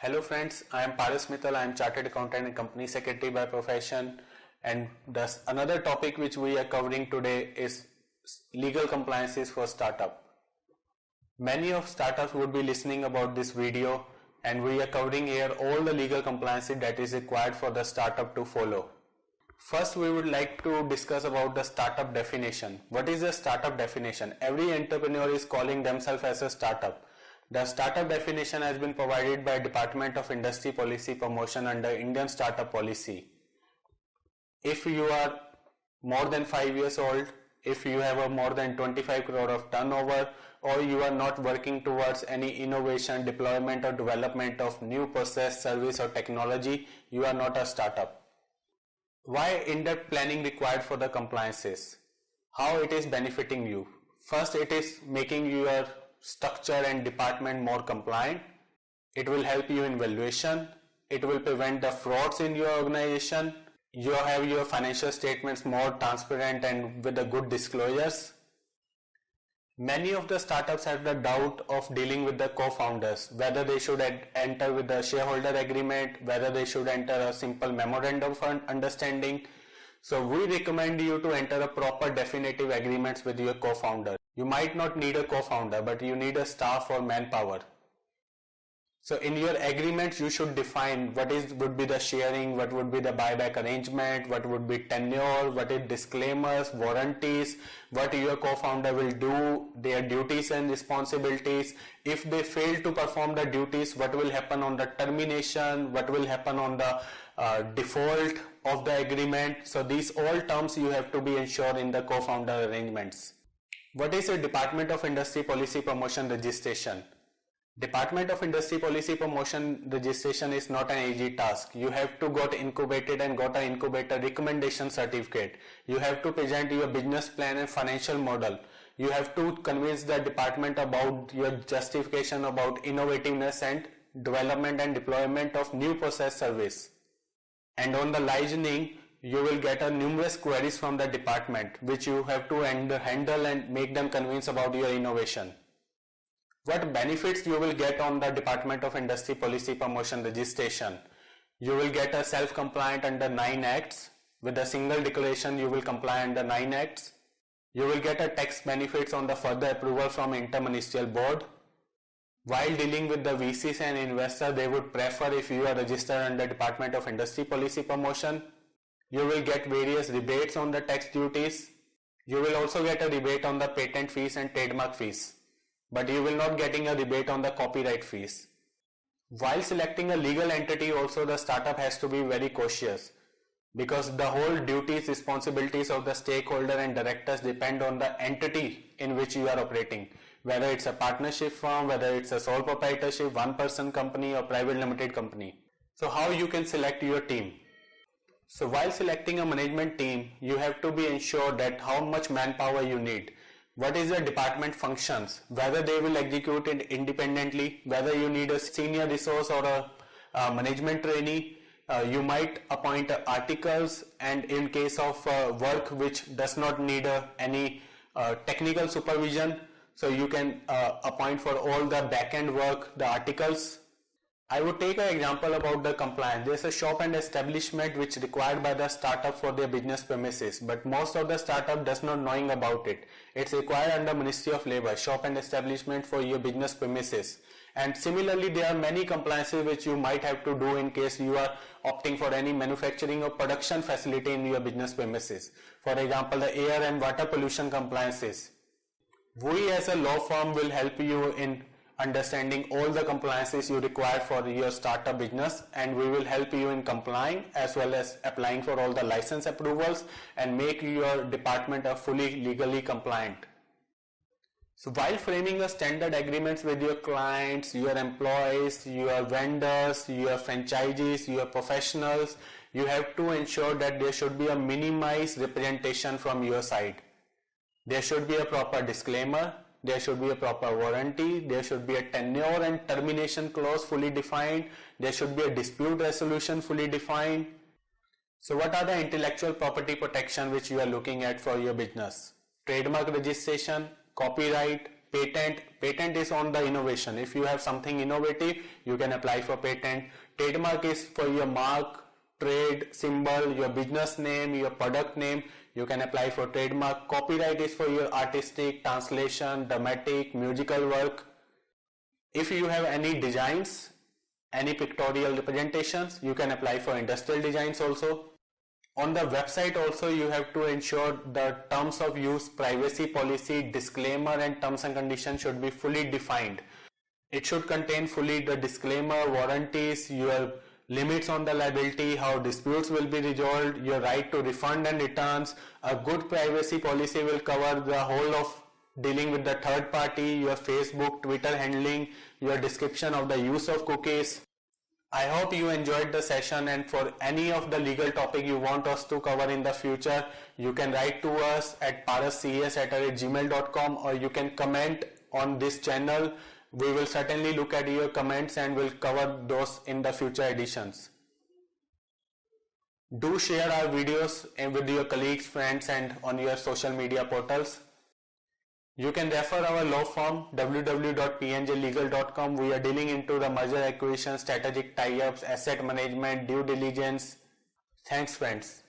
Hello friends, I am Paras Mittal. I am Chartered Accountant and Company Secretary by profession, and thus another topic which we are covering today is legal compliances for startup. Many of startups would be listening about this video, and we are covering here all the legal compliances that is required for the startup to follow. First, we would like to discuss about the startup definition. What is a startup definition? Every entrepreneur is calling themselves as a startup. The startup definition has been provided by Department of Industry Policy Promotion under Indian Startup Policy. If you are more than 5 years old, if you have a more than 25 crore of turnover, or you are not working towards any innovation, deployment or development of new process, service or technology, you are not a startup. Why in-depth planning required for the compliances? How it is benefiting you? First, it is making your structure and department more compliant. It will help you in valuation. It will prevent the frauds in your organization. You have your financial statements more transparent and with the good disclosures. Many of the startups have the doubt of dealing with the co-founders, whether they should enter with a shareholder agreement, whether they should enter a simple memorandum of understanding. So we recommend you to enter a proper definitive agreements with your co-founder. You might not need a co-founder, but you need a staff or manpower. So in your agreements, you should define what would be the sharing, what would be the buyback arrangement, what would be tenure, what is disclaimers, warranties, what your co-founder will do, their duties and responsibilities. If they fail to perform the duties, what will happen on the termination, what will happen on the default of the agreement. So these all terms you have to be ensured in the co-founder arrangements. What is a Department of Industry Policy Promotion registration? Department of Industry Policy Promotion registration is not an easy task. You have to got incubated and got an incubator recommendation certificate. You have to present your business plan and financial model. You have to convince the department about your justification about innovativeness and development and deployment of new process service. And on the licensing, you will get numerous queries from the department which you have to handle and make them convince about your innovation. What benefits you will get on the Department of Industry Policy Promotion registration? You will get a self-compliant under 9 acts. With a single declaration you will comply under 9 acts. You will get a tax benefits on the further approval from Interministerial Board. While dealing with the VCs and investors, they would prefer if you are registered under Department of Industry Policy Promotion. You will get various rebates on the tax duties. You will also get a rebate on the patent fees and trademark fees, but you will not getting a rebate on the copyright fees. While selecting a legal entity, also the startup has to be very cautious, because the whole duties, responsibilities of the stakeholder and directors depend on the entity in which you are operating, whether it's a partnership firm, whether it's a sole proprietorship, one person company or private limited company. So how you can select your team? So while selecting a management team, you have to be ensured that how much manpower you need, what is the department functions, whether they will execute it independently, whether you need a senior resource or a management trainee. You might appoint articles, and in case of work which does not need any technical supervision, so you can appoint for all the back-end work the articles. I would take an example about the compliance. There is a shop and establishment which required by the startup for their business premises, but most of the startup does not knowing about it. It's required under Ministry of Labour, shop and establishment for your business premises. And similarly, there are many compliances which you might have to do in case you are opting for any manufacturing or production facility in your business premises. For example, the air and water pollution compliances. We as a law firm will help you in understanding all the compliances you require for your startup business, and we will help you in complying as well as applying for all the license approvals and make your department a fully legally compliant. So while framing the standard agreements with your clients, your employees, your vendors, your franchisees, your professionals, you have to ensure that there should be a minimized representation from your side. There should be a proper disclaimer. There should be a proper warranty, there should be a tenure and termination clause fully defined, there should be a dispute resolution fully defined. So what are the intellectual property protection which you are looking at for your business? Trademark registration, copyright, patent. Patent is on the innovation. If you have something innovative, you can apply for patent. Trademark is for your mark, trade, symbol, your business name, your product name. You can apply for trademark. Copyright is for your artistic, translation, dramatic, musical work. If you have any designs, any pictorial representations, you can apply for industrial designs also. On the website also, you have to ensure the terms of use, privacy policy, disclaimer and terms and conditions should be fully defined. It should contain fully the disclaimer, warranties, your limits on the liability, how disputes will be resolved, your right to refund and returns. A good privacy policy will cover the whole of dealing with the third party, your Facebook, Twitter handling, your description of the use of cookies. I hope you enjoyed the session, and for any of the legal topic you want us to cover in the future, you can write to us at parascs@gmail.com, or you can comment on this channel. We will certainly look at your comments and will cover those in the future editions. Do share our videos with your colleagues, friends and on your social media portals. You can refer our law firm www.pnjlegal.com. We are dealing into the merger acquisition, strategic tie-ups, asset management, due diligence. Thanks friends.